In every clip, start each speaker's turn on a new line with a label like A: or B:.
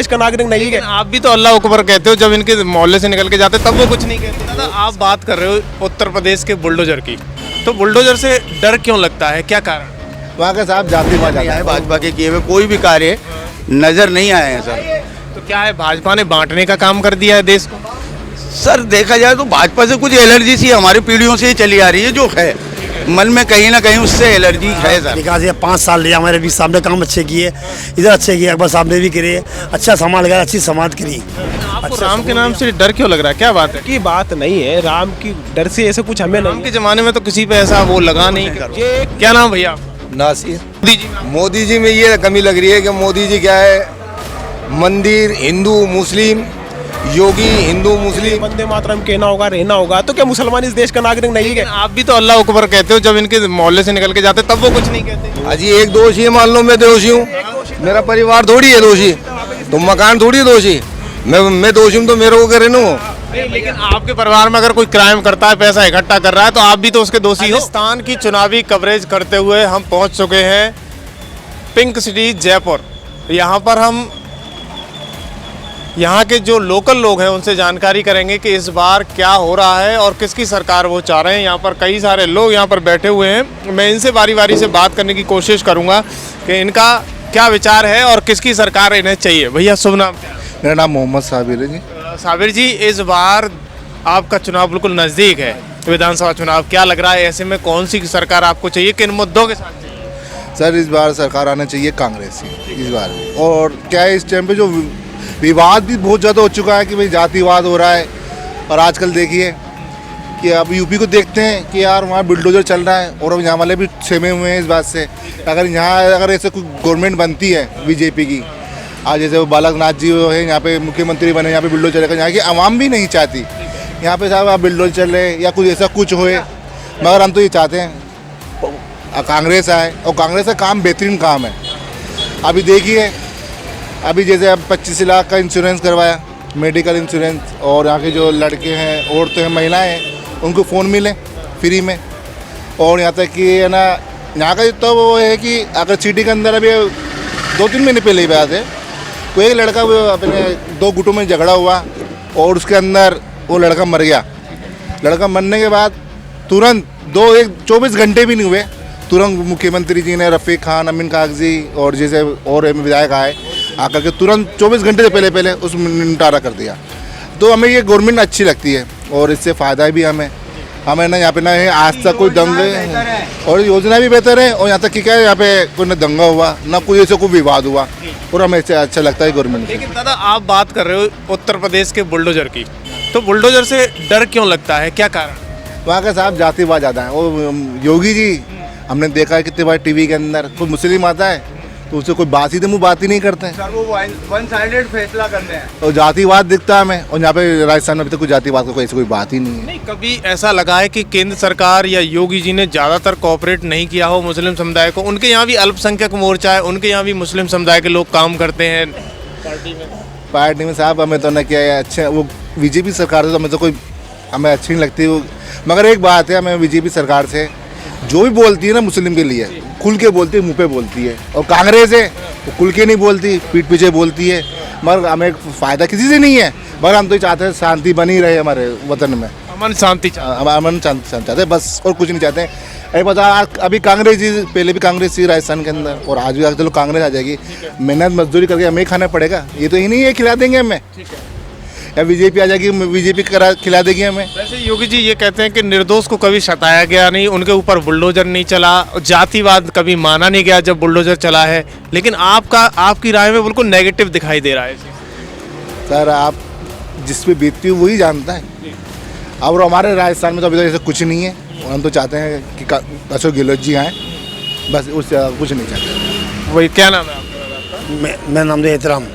A: का नागरिक नहीं है।
B: आप भी तो अल्लाह अकबर कहते हो, जब इनके मोहल्ले से निकल के जाते तब वो कुछ नहीं कहते। दादा आप बात कर रहे हो उत्तर प्रदेश के बुलडोजर की, तो बुलडोजर से डर क्यों लगता है, क्या कारण?
C: वहाँ का साहब जातिवाद है, भाजपा के किए हुए कोई भी कार्य नजर नहीं आए हैं सर।
B: तो क्या है, भाजपा ने बांटने का काम कर दिया है देश को?
C: सर देखा जाए तो भाजपा से कुछ एलर्जी सी हमारी पीढ़ियों से ही चली आ रही है, जो है मन में कहीं ना कहीं उससे एलर्जी है सर।
D: विकास ये 5 साल लिया, हमारे भी साहब ने काम अच्छे किए, इधर अच्छे किए, अकबर साहब ने भी करे, अच्छा समाज लगा, अच्छी समाज करी।
B: आपको राम के नाम से डर क्यों लग रहा है, क्या बात है?
A: की बात नहीं है, राम की डर से ऐसे कुछ हमें
B: राम
A: नहीं
B: के जमाने में तो किसी पे ऐसा वो लगा नहीं।
A: ये
B: क्या नाम भैया?
E: नासिर।
B: मोदी जी में
E: मोदी जी में ये कमी लग रही है कि मोदी जी क्या है, मंदिर हिंदू मुस्लिम, योगी हिंदू मुस्लिम।
A: वंदे मातरम कहना होगा, रहना होगा, तो क्या मुसलमान इस देश का नागरिक नहीं है?
B: आप भी तो अल्लाह अकबर कहते हो, जब इनके मोहल्ले से निकल के जाते तब वो कुछ नहीं कहते।
E: अजी एक दोषी है, मान लो मैं दोषी हूँ, मेरा परिवार थोड़ी है दोषी, तो मकान थोड़ी दोषी, मैं दोषी हूँ तो मेरे को करे ना।
B: लेकिन आपके परिवार में अगर कोई क्राइम करता है, पैसा इकट्ठा कर रहा है, तो आप भी तो उसके दोषी हो। राजस्थान की चुनावी कवरेज करते हुए हम पहुंच चुके हैं पिंक सिटी जयपुर। यहाँ पर हम यहाँ के जो लोकल लोग हैं उनसे जानकारी करेंगे कि इस बार क्या हो रहा है और किसकी सरकार वो चाह रहे हैं। यहाँ पर कई सारे लोग यहाँ पर बैठे हुए हैं, मैं इनसे बारी बारी से बात करने की कोशिश करूँगा कि इनका क्या विचार है और किसकी सरकार इन्हें चाहिए। भैया शुभ नाम क्या है?
C: मेरा नाम मोहम्मद साबिर है जी।
B: साबिर जी, इस बार आपका चुनाव बिल्कुल नज़दीक है, विधानसभा चुनाव, क्या लग रहा है ऐसे में कौन सी सरकार आपको चाहिए, किन मुद्दों के साथ चाहिए?
C: सर इस बार सरकार आना चाहिए कांग्रेस की इस बार। और क्या है, इस टाइम पे जो विवाद भी बहुत ज़्यादा हो चुका है कि भाई जातिवाद हो रहा है। और आजकल देखिए कि अब यूपी को देखते हैं कि यार वहाँ बुलडोजर चल रहा है, और अब यहाँ वाले भी सहमे हुए हैं इस बात से। अगर ऐसे कोई गवर्नमेंट बनती है बीजेपी की, आज जैसे वो बालकनाथ जी है यहाँ पे मुख्यमंत्री बने, यहाँ पे बुलडोजर चलेगा, यहाँ की आवाम भी नहीं चाहती यहाँ पे साहब आप बुलडोजर चल रहे या कुछ ऐसा कुछ होए, मगर हम तो ये चाहते हैं कांग्रेस आए, और कांग्रेस का काम बेहतरीन काम है। अभी देखिए, अभी जैसे अब 25 लाख का इंश्योरेंस करवाया, मेडिकल इंश्योरेंस, और यहाँ के जो लड़के हैं, औरतें हैं, महिलाएं हैं, उनको फ़ोन मिले फ्री में। और यहाँ तक कि है ना, यहाँ का तो वो है कि अगर सिटी के अंदर अभी 2-3 महीने पहले ही बात है, तो एक लड़का वो अपने 2 गुटों में झगड़ा हुआ और उसके अंदर वो लड़का मर गया। लड़का मरने के बाद तुरंत 24 घंटे भी नहीं हुए, तुरंत मुख्यमंत्री जी ने रफ़ीक खान, अमीन कागजी और जैसे और विधायक आए, आकर के तुरंत 24 घंटे से पहले उस निपटारा कर दिया। तो हमें ये गवर्नमेंट अच्छी लगती है और इससे फ़ायदा भी हमें ना यहाँ पे ना है आज तक कोई दंगे, और योजना भी बेहतर है। और यहाँ तक कि क्या है, यहाँ पे कोई ना दंगा हुआ ना कोई ऐसे कोई विवाद हुआ, और हमें इससे अच्छा लगता है गवर्नमेंट।
B: लेकिन दादा आप बात कर रहे हो उत्तर प्रदेश के बुलडोजर की, तो बुलडोजर से डर क्यों लगता है, क्या कारण?
C: वहाँ का साहब जातिवाद ज़्यादा है। वो योगी जी हमने देखा है कितने बार टीवी के अंदर, कोई मुस्लिम आता है तो उससे कोई बात ही नहीं करते हैं
E: सर, वो वन साइडेड फैसला करते हैं
C: और जातिवाद दिखता है हमें। और यहाँ पे राजस्थान में अभी तक कोई जातिवाद का कोई बात ही नहीं है।
B: नहीं, कभी ऐसा लगा है कि केंद्र सरकार या योगी जी ने ज़्यादातर कोऑपरेट नहीं किया हो मुस्लिम समुदाय को? उनके यहाँ भी अल्पसंख्यक मोर्चा है, उनके यहाँ भी मुस्लिम समुदाय के लोग काम करते हैं
C: पार्टी में साहब। हमें तो ना क्या है, अच्छे वो बीजेपी सरकार से तो हमें तो कोई हमें अच्छी नहीं लगती वो। मगर एक बात है, हमें बीजेपी सरकार से जो भी बोलती है ना मुस्लिम के लिए, खुल के बोलती है, मुंह पे बोलती है। और कांग्रेस है वो खुल के नहीं बोलती, पीठ पीछे बोलती है। मगर हमें फ़ायदा किसी से नहीं है, मगर हम तो ये चाहते हैं शांति बनी रहे हमारे वतन में,
B: अमन शांति
C: अमन शांति चाहते हैं बस, और कुछ नहीं चाहते हैं। अरे पता अभी कांग्रेस जी, पहले भी कांग्रेस थी राजस्थान के अंदर, और आज भी आगे चलो कांग्रेस आ जाएगी। मेहनत मजदूरी करके हमें खाना पड़ेगा, ये तो ही नहीं है खिला देंगे हमें, या बीजेपी आ जाएगी बीजेपी खिला देगी हमें।
B: वैसे योगी जी ये कहते हैं कि निर्दोष को कभी सताया गया नहीं, उनके ऊपर बुलडोजर नहीं चला, जातिवाद कभी माना नहीं गया जब बुलडोजर चला है। लेकिन आपकी राय में बिल्कुल नेगेटिव दिखाई दे रहा है।
C: सर आप जिस पे बीतती हो वही जानता है। और हमारे राजस्थान में तो अभी तक ऐसा कुछ नहीं है। हम तो चाहते हैं कि अशोक गहलोत जी आएँ, बस उससे कुछ नहीं चाहते।
B: वही क्या नाम है आपका?
D: मेरा नाम है एहतराम।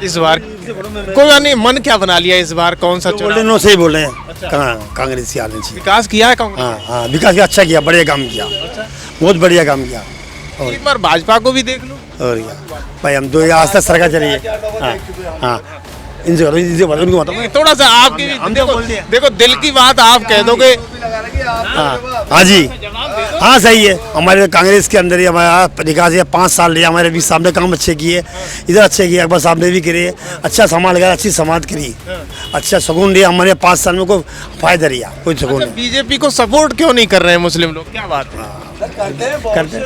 B: इस बार कोई नहीं, मन क्या बना लिया इस बार, कौन सा
D: बोल रहे सही बोल रहे हैं, कांग्रेस की आने चाहिए।
B: विकास किया है कांग्रेस?
D: हाँ, विकास किया, अच्छा किया, बढ़िया काम किया, बहुत बढ़िया काम किया।
B: और एक बार भाजपा को भी देख लो।
D: और क्या भाई, हम 2 आज तक सरकार चली है। हाँ, इनसे करो, इनसे बताओ, उनको बताओ।
B: थोड़ा सा आपकी भी
D: हम तो
B: देखो,
D: बोल दिए।
B: देखो दिल की बात आप कह दोगे।
D: हाँ जी, हाँ सही है। हमारे कांग्रेस के अंदर ही हमारा विकास है, 5 साल रहे हमारे बीच, सामने काम अच्छे किए, इधर अच्छे किए, अकबर साहब ने भी करे, अच्छा समाज लगा, अच्छी समाज करी, अच्छा सुकून दिया हमारे 5 साल में, को फायदा रिया, कोई सुकून नहीं।
B: बीजेपी को सपोर्ट क्यों नहीं कर रहे हैं मुस्लिम लोग, क्या बात है?
D: करते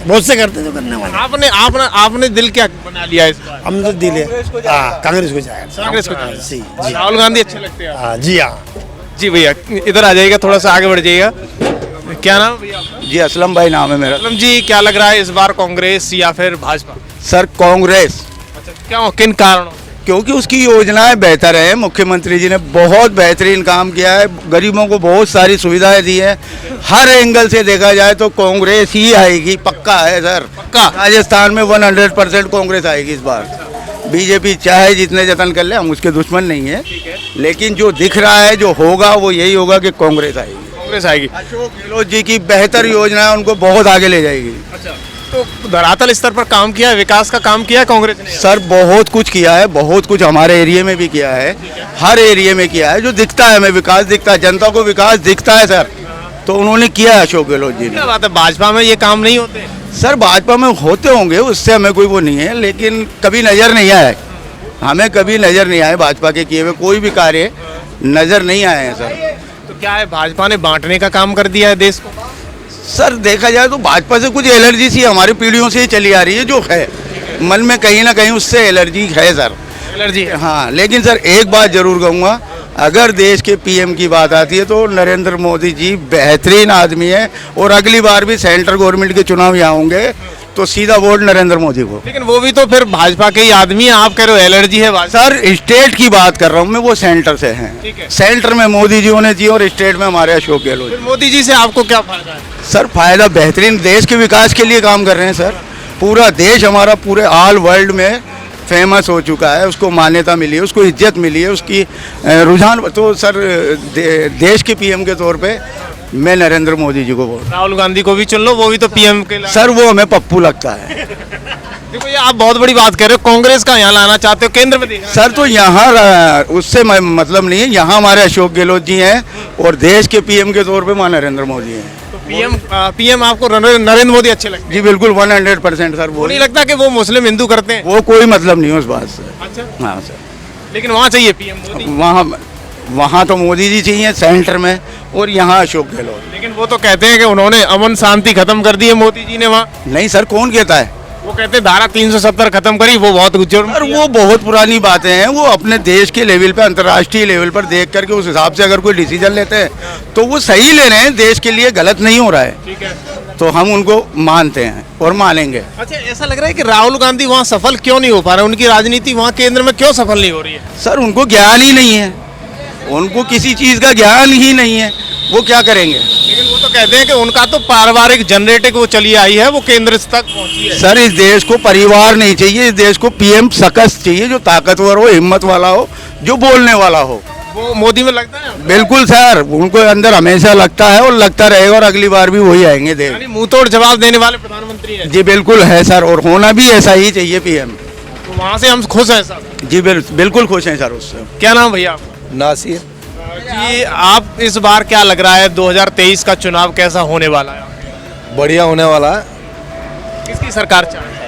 D: बहुत से करते जो करने वाले।
B: आपने आपने आपने दिल क्या बना लिया इस बार?
D: हम तो दिले कांग्रेस को जाएगा,
B: कांग्रेस को
D: हाँ, जी जी
B: राहुल गांधी अच्छे लगते हैं?
D: हाँ जी हाँ।
B: जी भैया इधर आ जाइएगा, थोड़ा सा आगे बढ़ जाइएगा। क्या नाम है भैया आपका?
F: जी असलम भाई नाम है मेरा।
B: असलम जी, क्या लग रहा है इस बार कांग्रेस या फिर भाजपा?
F: सर कांग्रेस,
B: अच्छा, क्यों, किन कारणों?
F: क्योंकि उसकी योजनाएं बेहतर है। मुख्यमंत्री जी ने बहुत बेहतरीन काम किया है, गरीबों को बहुत सारी सुविधाएं दी है। हर एंगल से देखा जाए तो कांग्रेस ही आएगी, पक्का है सर,
B: पक्का?
F: राजस्थान में 100% कांग्रेस आएगी इस बार। बीजेपी चाहे जितने जतन कर ले, हम उसके दुश्मन नहीं है, लेकिन जो दिख रहा है, जो होगा वो यही होगा कि कांग्रेस आएगी।
B: कांग्रेस आएगी।
F: अशोक गहलोत जी की बेहतर योजना है, उनको बहुत आगे ले जाएगी।
B: अच्छा, तो धरातल स्तर पर काम किया है, विकास का काम किया है कांग्रेस ने?
F: सर बहुत कुछ किया है, बहुत कुछ हमारे एरिया में भी किया है, हर एरिया में किया है। जो दिखता है हमें विकास दिखता है, जनता को विकास दिखता है सर, तो उन्होंने किया है अशोक गहलोत जी ने।
B: क्या बात है, भाजपा में ये काम नहीं होते?
F: सर भाजपा में होते होंगे, उससे हमें कोई वो नहीं है, लेकिन कभी नज़र नहीं आया, हमें कभी नज़र नहीं आए भाजपा के किए हुए कोई भी कार्य नज़र नहीं आए हैं सर।
B: तो क्या है, भाजपा ने बांटने का काम कर दिया है देश को?
F: सर देखा जाए तो भाजपा से कुछ एलर्जी सी हमारी पीढ़ियों से ही चली आ रही है, जो है मन में कहीं ना कहीं उससे एलर्जी है सर।
B: एलर्जी है?
F: हाँ, लेकिन सर एक बात जरूर कहूँगा, अगर देश के पीएम की बात आती है तो नरेंद्र मोदी जी बेहतरीन आदमी है, और अगली बार भी सेंट्रल गवर्नमेंट के चुनाव यहाँ होंगे तो सीधा वोट नरेंद्र मोदी को।
B: लेकिन वो भी तो फिर भाजपा के ही आदमी है, आप कह रहे हो एलर्जी है भाजपा?
F: सर स्टेट की बात कर रहा हूँ मैं, वो सेंटर से
B: ठीक
F: हैं,
B: है।
F: सेंटर में मोदी जी होने चाहिए और स्टेट में हमारे अशोक गहलोत।
B: फिर मोदी जी से आपको क्या फायदा है?
F: सर फायदा बेहतरीन, देश के विकास के लिए काम कर रहे हैं सर। पूरा देश हमारा पूरे ऑल वर्ल्ड में फेमस हो चुका है, उसको मान्यता मिली है, उसको इज्जत मिली है, उसकी रुझान। तो सर देश के पीएम के तौर पे मैं नरेंद्र मोदी जी को वोट।
B: राहुल गांधी को भी चुन लो, वो भी तो पीएम के
F: सर वो हमें पप्पू लगता है।
B: देखो ये आप बहुत बड़ी बात कह रहे हो, कांग्रेस का यहाँ लाना चाहते हो, केंद्र में देखना।
F: सर तो यहाँ उससे मतलब नहीं है, यहाँ हमारे अशोक गहलोत जी हैं और देश के पीएम के तौर पे मां नरेंद्र मोदी हैं।
B: तो पीएम आपको नरेंद्र मोदी अच्छे लगते हैं?
F: जी बिल्कुल 100% सर।
B: वो नहीं लगता कि वो मुस्लिम हिंदू करते हैं?
F: वो कोई मतलब नहीं है उस बात से।
B: अच्छा,
F: हाँ सर,
B: लेकिन वहाँ चाहिए पीएम मोदी।
F: वहाँ तो मोदी जी चाहिए सेंटर में, और यहाँ अशोक गहलोत।
B: लेकिन वो तो कहते हैं कि उन्होंने अमन शांति खत्म कर दी है मोदी जी ने वहाँ।
F: नहीं सर, कौन कहता है?
B: वो कहते हैं धारा 370 खत्म करी, वो बहुत
F: सर वो बहुत पुरानी बातें हैं, वो अपने देश के लेवल पे, अंतर्राष्ट्रीय लेवल पर देख करके उस हिसाब से अगर कोई डिसीजन लेते हैं तो वो सही ले रहे हैं, देश के लिए गलत नहीं हो रहा है।
B: ठीक है,
F: तो हम उनको मानते हैं और मानेंगे।
B: अच्छा ऐसा लग रहा है कि राहुल गांधी वहाँ सफल क्यों नहीं हो पा रहे, उनकी राजनीति वहाँ केंद्र में क्यों सफल नहीं हो रही है?
F: सर उनको ज्ञान ही नहीं है, उनको किसी चीज़ का ज्ञान ही नहीं है, वो क्या करेंगे?
B: लेकिन वो तो कहते हैं कि उनका तो पारिवारिक जनरेटिक वो चली आई है, वो केंद्र तक पहुंची है।
F: सर इस देश को परिवार नहीं चाहिए, इस देश को पीएम सकस चाहिए, जो ताकतवर हो, हिम्मत वाला हो, जो बोलने वाला हो।
B: वो मोदी में लगता है?
F: बिल्कुल सर, उनको अंदर हमेशा लगता है और लगता रहेगा, और अगली बार भी वही आएंगे देश।
B: यानी मुंह तोड़ जवाब देने वाले प्रधानमंत्री हैं।
F: जी बिल्कुल है सर, और होना भी ऐसा ही चाहिए पीएम।
B: तो वहाँ से हम खुश हैं सर?
F: जी बिल्कुल खुश हैं सर उससे।
B: क्या नाम भैया आपका?
E: नासिर।
B: जी आप इस बार क्या लग रहा है 2023 का चुनाव कैसा होने वाला है?
E: बढ़िया होने वाला है,
B: किसकी सरकार चाह रही है?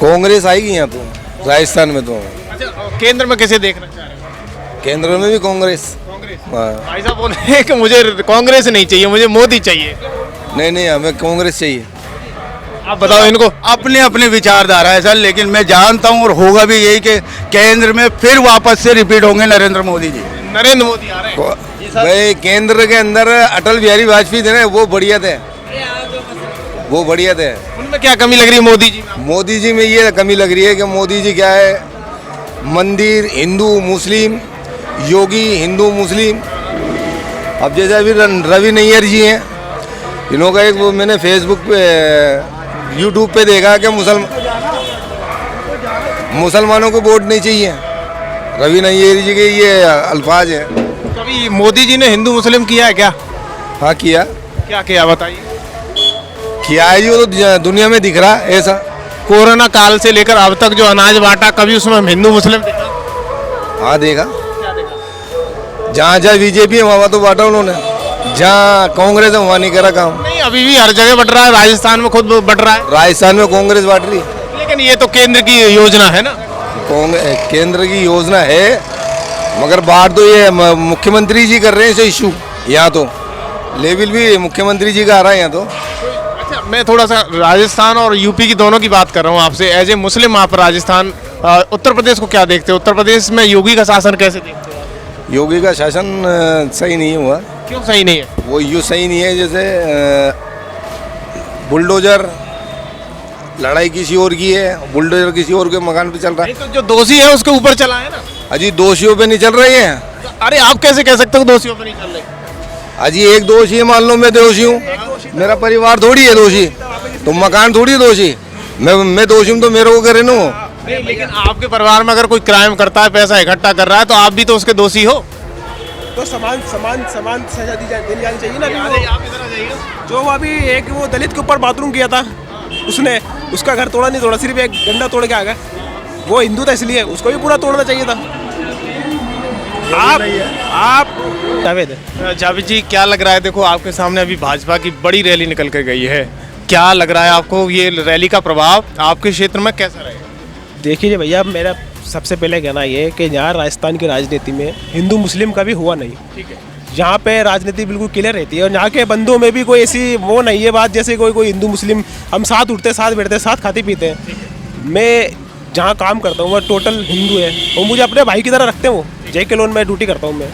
E: कांग्रेस आएगी यहाँ तो, राजस्थान में तो।
B: अच्छा केंद्र में किसे देखना चाह रहे हैं?
E: केंद्र में भी कांग्रेस।
B: कांग्रेस।
E: हाँ।
B: भाई साहब बोल रहे हैं कि मुझे कांग्रेस नहीं चाहिए, मुझे मोदी चाहिए।
E: नहीं हमें कांग्रेस चाहिए।
B: आप बताओ इनको।
F: अपने अपने विचारधारा है सर, लेकिन मैं जानता हूँ और होगा भी यही कि केंद्र में फिर वापस से रिपीट होंगे नरेंद्र मोदी जी।
B: नरेंद्र मोदी आ रहे हैं।
E: भाई केंद्र के अंदर अटल बिहारी वाजपेयी थे ना, वो बढ़िया थे, वो बढ़िया थे।
B: उनमें क्या कमी लग रही है मोदी जी में?
E: मोदी जी में ये कमी लग रही है कि मोदी जी क्या है, मंदिर हिंदू मुस्लिम, योगी हिंदू मुस्लिम। अब जैसे अभी रवि नैयर जी हैं, इन्हों का एक वो मैंने फेसबुक पे यूट्यूब पे देखा कि मुसलमानों को वोट नहीं चाहिए। रवि नैयर जी के ये अल्फाज हैं।
B: कभी मोदी जी ने हिंदू मुस्लिम किया है क्या?
E: हाँ किया।
B: क्या किया बताइए?
E: किया है जी, वो तो दुनिया में दिख रहा है ऐसा।
B: कोरोना काल से लेकर अब तक जो अनाज बांटा, कभी उसमें हिंदू मुस्लिम देखा?
E: हाँ देखा,
B: क्या देखा?
E: जहाँ जहाँ बीजेपी है वहाँ तो बांटा उन्होंने, जहाँ कांग्रेस है वहाँ नहीं करा काम।
B: नहीं, अभी भी हर जगह बढ़ रहा है, राजस्थान में खुद बढ़ रहा है।
E: राजस्थान में कांग्रेस बांट रही,
B: लेकिन ये तो केंद्र की योजना है ना।
E: केंद्र की योजना है, मगर बात तो ये मुख्यमंत्री जी कर रहे हैं इसे इशू। यहाँ तो लेवल भी मुख्यमंत्री जी का आ रहा है यहाँ तो।
B: अच्छा, मैं थोड़ा सा राजस्थान और यूपी की दोनों की बात कर रहा हूँ आपसे, एज ए मुस्लिम आप राजस्थान उत्तर प्रदेश को क्या देखते हो? उत्तर प्रदेश में योगी का शासन कैसे देखते हो?
E: योगी का शासन सही नहीं हुआ।
B: क्यों सही नहीं है?
E: वो यूँ सही नहीं है, जैसे बुलडोजर लड़ाई किसी और की है, बुलडोजर किसी और के मकान पे चल रहा है।
B: नहीं, तो जो दोषी है उसके ऊपर चला है ना।
E: अजी दोषियों पे नहीं चल रही है।
B: अरे आप कैसे कह सकते हो दोषियों पर नहीं चल रही?
E: अजी एक दोषी है, मान लो मैं दोषी हूँ, मेरा परिवार थोड़ी है दोषी, तो मकान थोड़ी है दोषी। मैं दोषी हूँ तो मेरे को करे ना वो।
B: नहीं, लेकिन आपके परिवार में अगर कोई क्राइम करता है, पैसा इकट्ठा कर रहा है, तो आप भी तो उसके दोषी हो।
A: तो समान समान समान सजा देनी जानी चाहिए ना।
B: आप इधर आ जाइए।
A: जो वो अभी एक वो दलित के ऊपर बाथरूम किया था, उसने उसका घर तोड़ा नहीं तोड़ा, सिर्फ एक डंडा तोड़ के आ गया। वो हिंदू था इसलिए उसको भी पूरा तोड़ना चाहिए था। आप जावेद
B: जावेद जी, क्या लग रहा है? देखो आपके सामने अभी भाजपा की बड़ी रैली निकल कर गई है, क्या लग रहा है आपको ये रैली का प्रभाव आपके क्षेत्र में कैसा रहेगा?
A: देखिए भैया, मेरा सबसे पहले कहना ये है कि यहाँ राजस्थान की राजनीति में हिंदू मुस्लिम का भी हुआ नहीं।
B: ठीक है।
A: यहाँ पे राजनीति बिल्कुल क्लियर रहती है और यहाँ के बंदों में भी कोई ऐसी वो नहीं है बात, जैसे कोई हिंदू मुस्लिम हम साथ उठते साथ बैठते साथ खाते पीते हैं। मैं जहाँ काम करता हूँ वो टोटल हिंदू है, वो मुझे अपने भाई की तरह रखते हैं। वो JK लोन में ड्यूटी करता हूँ मैं,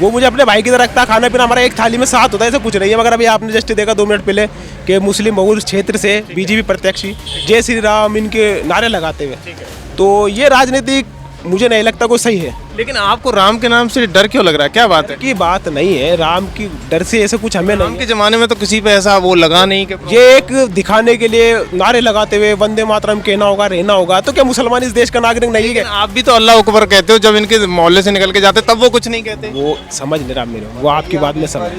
A: वो मुझे अपने भाई की तरह रखता है। खाना पीना हमारा एक थाली में साथ होता है, ऐसा कुछ नहीं है। मगर अभी आपने जस्ट देखा 2 मिनट पहले कि मुस्लिम बहुल क्षेत्र से BJP प्रत्याशी जय श्री राम इनके नारे लगाते हुए, तो ये राजनीति मुझे नहीं लगता कोई सही है।
B: लेकिन आपको राम के नाम से डर क्यों लग रहा है? क्या बात है?
A: की बात नहीं है, राम की डर से ऐसे कुछ हमें
B: राम
A: नहीं
B: के
A: है।
B: जमाने में तो किसी पे ऐसा वो लगा नहीं कि
A: ये एक दिखाने के लिए नारे लगाते हुए वंदे मातरम कहना होगा, रहना होगा, तो क्या मुसलमान इस देश का नागरिक नहीं है?
B: आप भी तो अल्लाह अकबर कहते हो, जब इनके मोहल्ले से निकल के जाते तब वो कुछ नहीं कहते।
A: वो समझ नहीं रहा मेरे, वो आपकी बात में समझ।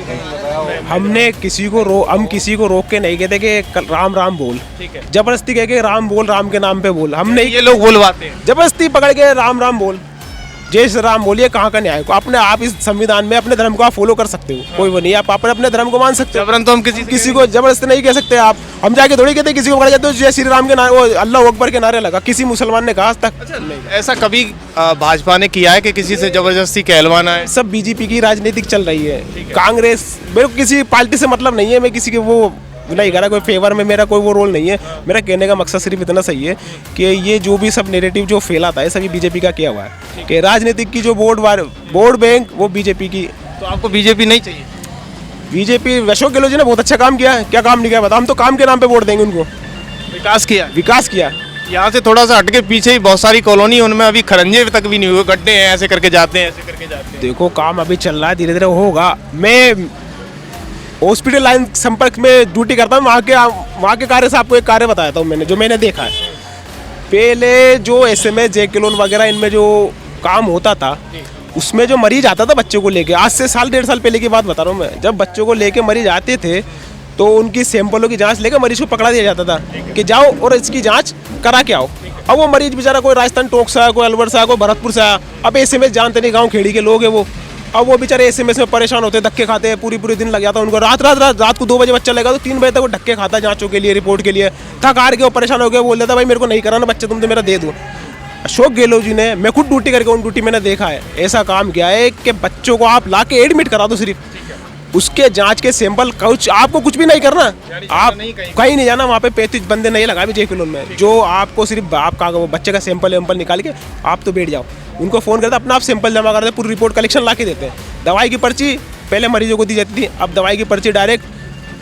A: हमने किसी को हम किसी को रोक के नहीं कहते कि राम राम बोल,
B: ठीक है।
A: जबरदस्ती कह के राम बोल, राम के नाम पे बोल, हम नहीं।
B: ये लोग बुलवाते हैं।
A: जबरदस्ती पकड़ के राम राम बोल, जय श्री राम बोलिए, कहाँ का न्याय को? अपने आप इस संविधान में अपने धर्म को आप फॉलो कर सकते हो, कोई वो नहीं, आप अपने धर्म को मान सकते हो।
B: जबरन तो हम
A: किसी को जबरदस्ती नहीं कह सकते आप। हम जाके थोड़ी कहते किसी को पकड़ जाते हो जय श्री राम के नारे, वो अल्लाह अकबर के नारे लगा, किसी मुसलमान ने कहा आज तक?
B: ऐसा कभी भाजपा ने किया है कि किसी से जबरदस्ती कहलवाना है?
A: सब BJP की राजनीतिक चल रही है। कांग्रेस, मेरे को किसी पार्टी से मतलब नहीं है, मैं किसी के वो नहीं करा, कोई फेवर में मेरा कोई वो रोल नहीं है। मेरा कहने का मकसद सिर्फ इतना सही है कि ये जो भी सब नेरेटिव जो फैलाता है सभी BJP का किया हुआ है, कि राजनीतिक की जो वोट बैंक वो BJP की।
B: तो आपको बीजेपी नहीं चाहिए?
A: BJP अशोक गहलोत जी ने बहुत अच्छा काम किया है, क्या काम नहीं किया बता? हम तो काम के नाम पे वोट देंगे उनको।
B: विकास किया?
A: विकास किया।
B: यहाँ से थोड़ा सा हटके पीछे ही बहुत सारी कॉलोनी, उनमें अभी खरंजे तक भी नहीं हुए, गड्ढे हैं, ऐसे करके जाते हैं, ऐसे करके जाते हैं।
A: देखो काम अभी चल रहा है, धीरे धीरे होगा। मैं हॉस्पिटल लाइन संपर्क में ड्यूटी करता हूँ, वहाँ के कार्य से आपको एक कार्य बताता हूँ मैंने, जो मैंने देखा है। पहले जो SMS JK लोन वगैरह इनमें जो काम होता था, उसमें जो मरीज आता था बच्चों को लेके, आज से साल 1.5 साल पहले की बात बता रहा हूँ मैं, जब बच्चों को लेके मरीज आते थे तो उनकी सैंपलों की जांच लेकर मरीज को पकड़ा दिया जाता था कि जाओ और इसकी जांच करा के आओ। अब वो मरीज बेचारा कोई राजस्थान टोंक से आया, कोई अलवर से आया, कोई भरतपुर से आया, अब SMS जानते नहीं, गाँव खेड़ी के लोग हैं वो। अब वो बेचारे SMS में परेशान होते, धक्के खाते हैं, पूरी दिन लग जाता है उनको। रात को 2 बजे बच्चा लगा तो 3 बजे तक वो धक्के खाता है जांचों के लिए, रिपोर्ट के लिए। थक हार के वो परेशान हो गया, बोल देता भाई मेरे को नहीं कराना बच्चा, तुम तो मेरा दे दो। अशोक गहलोत जी ने, मैं खुद ड्यूटी करके उन ड्यूटी मैंने देखा है, ऐसा काम किया है कि बच्चों को आप ला के एडमिट करा दो, सिर्फ उसके जांच के सैंपल कुछ, आपको कुछ भी नहीं करना, आप कहीं नहीं जाना। वहाँ पे 35 बंदे नहीं लगा भी JK लोन में, जो आपको सिर्फ आपका वो बच्चे का सैंपल वैम्पल निकाल के आप तो बैठ जाओ। उनको फ़ोन करते अपना आप सैंपल जमा करते, पूरी रिपोर्ट कलेक्शन ला के देते हैं। दवाई की पर्ची पहले मरीजों को दी जाती थी, अब दवाई की पर्ची डायरेक्ट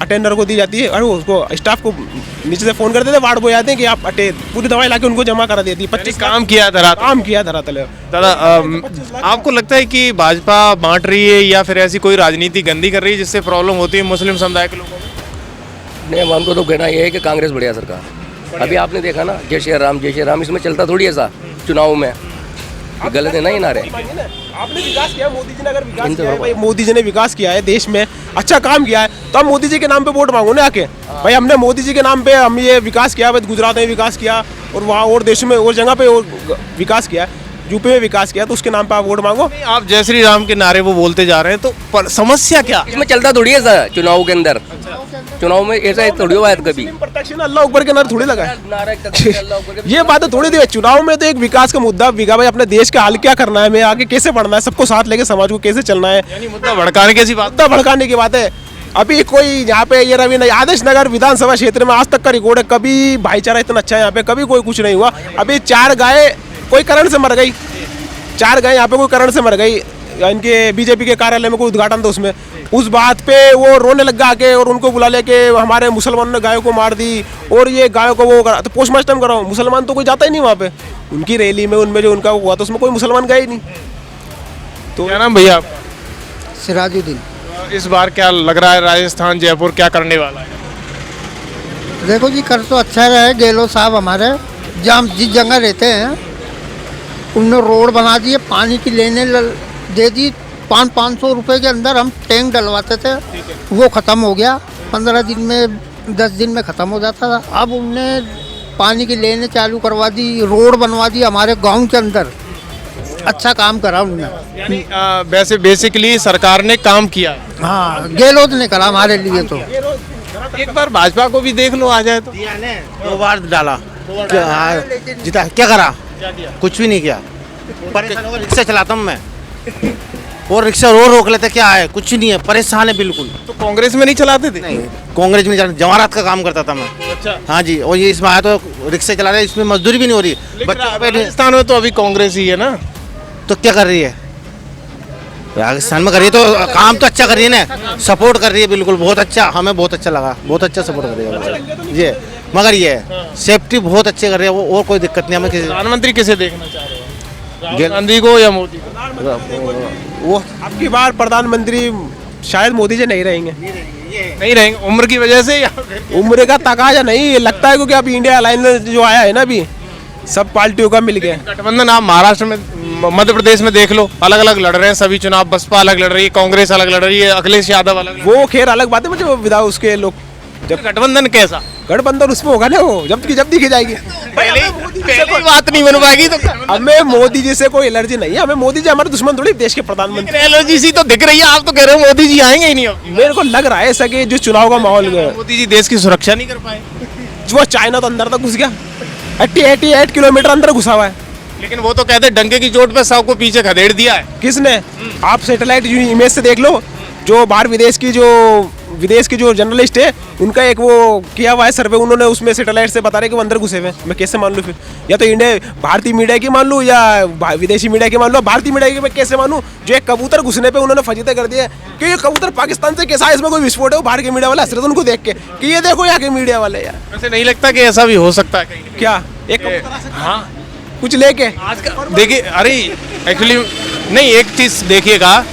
A: अटेंडर को दी जाती है और उसको स्टाफ को नीचे से फ़ोन कर देते, वार्ड बॉय आते हैं कि आप पूरी दवाई लाके उनको जमा करा देती है। 25
B: काम किया धरातल,
A: काम किया धरातल।
B: दादा आपको लगता है कि भाजपा बांट रही है या फिर ऐसी कोई राजनीति गंदी कर रही है जिससे प्रॉब्लम होती है मुस्लिम समुदाय के लोगों को?
G: नहीं, हमको तो कहना ये है कि कांग्रेस बढ़िया सरकार। अभी आपने देखा ना, जय श्री राम, इसमें चलता थोड़ी ऐसा चुनाव में, गलत है ना ये नारे।
A: आपने विकास किया, मोदी जी ने अगर विकास किया है, भाई मोदी जी ने विकास किया है देश में, अच्छा काम किया है, तो हम मोदी जी के नाम पे वोट मांगो ना आके। भाई हमने मोदी जी के नाम पे हम ये विकास किया, गुजरात में विकास किया और वहाँ और देशों में और जगह पे और विकास किया है। यूपी में विकास किया तो उसके नाम पे आप वोट मांगो।
B: आप जय श्री राम के नारे वो बोलते जा रहे हैं, तो समस्या क्या?
G: इसमें चलता थोड़ी है सर चुनाव के अंदर। चुनाव में ऐसा थोड़ी हुआ है कभी।
A: प्रत्यक्ष अल्लाह ऊपर के नारे थोड़ी लगा है।
G: नारा अल्लाह ऊपर के-
A: ये बात तो थोड़ी दी है। चुनाव में तो एक विकास का मुद्दा बिका भाई, अपने देश का हाल क्या करना है, मैं आगे कैसे बढ़ना है, सबको साथ लेके समाज को कैसे चलना है,
B: यानी मुद्दा भड़काने की ऐसी बात।
A: मुद्दा भड़काने की बात है। अभी कोई यहाँ पे ये रवि आदर्श नगर विधानसभा क्षेत्र में आज तक का रिकॉर्ड है, कभी भाईचारा इतना अच्छा है यहाँ पे, कभी कोई कुछ नहीं हुआ। अभी 4 गाय कोई करंट से मर गई, 4 गाय यहाँ पे कोई करंट से मर गई। इनके बीजेपी के कार्यालय में कोई उद्घाटन था, उसमें उस बात पे वो रोने लग गया आके, और उनको बुला ले के हमारे मुसलमानों ने गायों को मार दी और ये गायों को वो करा, तो पोस्टमार्टम कराओ। मुसलमान तो कोई जाता ही नहीं वहाँ पे, उनकी रैली में उनमें जो उनका हुआ था उसमें कोई मुसलमान गए ही नहीं।
B: तो क्या नाम भैया?
H: सिराजुद्दीन।
B: इस बार क्या लग रहा है, राजस्थान जयपुर क्या करने वाला है?
H: देखो जी, कर तो अच्छा रहा है गहलोत साहब हमारे, जहाँ जिस जगह रहते हैं उनने रोड बना दिए, पानी की लेने दे दी। 500 रुपये के अंदर हम टैंक डलवाते थे, वो ख़त्म हो गया। 15 दिन में 10 दिन में ख़त्म हो जाता था। अब उनने पानी की लेने चालू करवा दी, रोड बनवा दी हमारे गांव के अंदर। अच्छा काम करा उनने।
B: यानी वैसे बेसिकली सरकार ने काम किया है।
H: हाँ, गहलोत ने करा हमारे लिए तो।
B: एक बार भाजपा को भी देख लो, आ जाए तो।
I: 2 बार डाला, जीता, क्या करा? कुछ भी नहीं किया। परेशान होकर रिक्शा चलाता हूँ मैं, और रिक्शा रोक लेते, क्या है? कुछ नहीं है, परेशान है बिल्कुल।
B: तो कांग्रेस में नहीं चलाते थे?
I: नहीं, कांग्रेस में नहीं, जवाहरात का काम करता था मैं।
B: अच्छा।
I: हाँ जी, और ये इसमें आया तो रिक्शा चला रहे, इसमें मजदूरी भी नहीं हो रही। बच्चों पे
B: राजस्थान में तो अभी कांग्रेस ही है ना।
I: तो क्या कर रही है? राजस्थान में कर रही है तो काम तो अच्छा कर रही है ना, सपोर्ट कर रही है बिल्कुल, बहुत अच्छा, हमें बहुत अच्छा लगा, बहुत अच्छा सपोर्ट कर रही है ये। मगर ये सेफ्टी बहुत अच्छे कर रही है वो, और कोई दिक्कत नहीं हमें। किसी
B: प्रधानमंत्री किसे देखना चाह रहे हो, राहुल गांधी को या मोदी को?
I: वो
A: अब की बार प्रधानमंत्री शायद मोदी जी नहीं रहेंगे।
B: नहीं रहेंगे उम्र की वजह से या
A: उम्र का तकाजा नहीं लगता है, क्योंकि अभी इंडिया अलायंस जो आया है ना, अभी सब पार्टियों का मिल गया।
B: गठबंधन आप महाराष्ट्र में, मध्य प्रदेश में देख लो, अलग अलग लड़ रहे हैं सभी चुनाव। बसपा अलग लड़ रही है, कांग्रेस अलग लड़ रही है, अखिलेश यादव अलग।
A: वो खैर अलग बात है, मुझे विदा उसके लोग
B: जब गठबंधन कैसा?
A: गठबंधन उसमें होगा ना, वो जब दिखी जाएगी।
B: पहले बात नहीं बन पाएगी तो
A: हमें मोदी जी से कोई एलर्जी नहीं है, हमें मोदी जी हमारे दुश्मन थोड़ी, देश के प्रधानमंत्री।
B: एलर्जी सी तो दिख रही है, आप तो कह रहे हो मोदी जी आएंगे ही नहीं अब।
A: मेरे को लग रहा है ऐसा कि जो चुनाव का माहौल है,
B: मोदी जी देश की सुरक्षा नहीं कर पाए।
A: वो चाइना तो अंदर तक घुस गया, 88 किलोमीटर अंदर घुसा हुआ है।
B: लेकिन वो तो कहते हैं डंके की चोट पे सबको पीछे खदेड़ दिया है।
A: किसने? आप सैटेलाइट इमेज से देख लो, जो बाहर विदेश की जो जर्नलिस्ट है उनका एक वो किया हुआ है सर्वे, उन्होंने उसमें सैटेलाइट से बता रहे कि वो अंदर घुसे हुए हैं। मैं कैसे मान लूँ फिर? या तो इंडिया भारतीय मीडिया की मान लूँ या विदेशी मीडिया की मान लूँ। भारतीय मीडिया की मैं कैसे मानूँ जो एक कबूतर घुसने पे उन्होंने फजीते कर दिया कि ये कबूतर पाकिस्तान से कैसा है, इसमें कोई विस्फोट है? वो बाहर के मीडिया वाले हंस रहे थे उनको देख के कि ये देखो यहाँ के मीडिया वाले यार।
B: वैसे नहीं लगता कि ऐसा भी हो सकता है कहीं?
A: क्या एक कबूतर आ सकता है?
B: हाँ,
A: कुछ लेके
B: आज का देखिए, अरे एक्चुअली नहीं, एक चीज़ देखिएगा,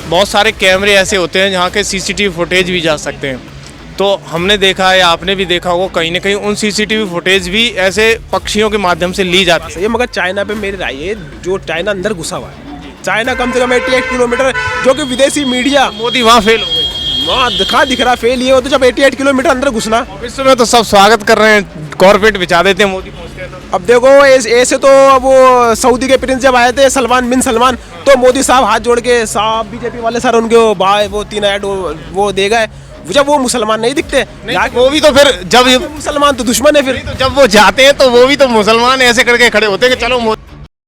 B: बहुत सारे कैमरे ऐसे होते हैं जहाँ के सीसीटीवी फुटेज भी जा सकते हैं। तो हमने देखा है, आपने भी देखा होगा, कहीं ना कहीं उन सीसीटीवी फुटेज भी ऐसे पक्षियों के माध्यम से ली जाती है।
A: ये मगर चाइना पे मेरी राय है, जो चाइना अंदर घुसा हुआ है, चाइना कम से कम 88 किलोमीटर, जो कि विदेशी मीडिया
B: मोदी वहाँ फेल हो गए,
A: वहाँ दिख रहा फेल ये हो, तो जब 88 किलोमीटर अंदर घुसना।
B: विश्व में तो सब स्वागत कर रहे हैं, कॉर्पोरेट बिछा देते हैं मोदी पहुँचते हैं तो।
A: अब देखो ऐसे तो अब वो सऊदी के प्रिंस जब आए थे सलमान बिन सलमान, तो मोदी साहब हाथ जोड़ के साहब बीजेपी वाले सर उनके वो 3 ऐड वो दे गए, जब वो मुसलमान नहीं दिखते।
B: नहीं, वो भी तो फिर जब
A: मुसलमान तो दुश्मन है फिर।
B: तो जब वो जाते हैं तो वो भी तो मुसलमान ऐसे करके खड़े होते हैं कि चलो मोदी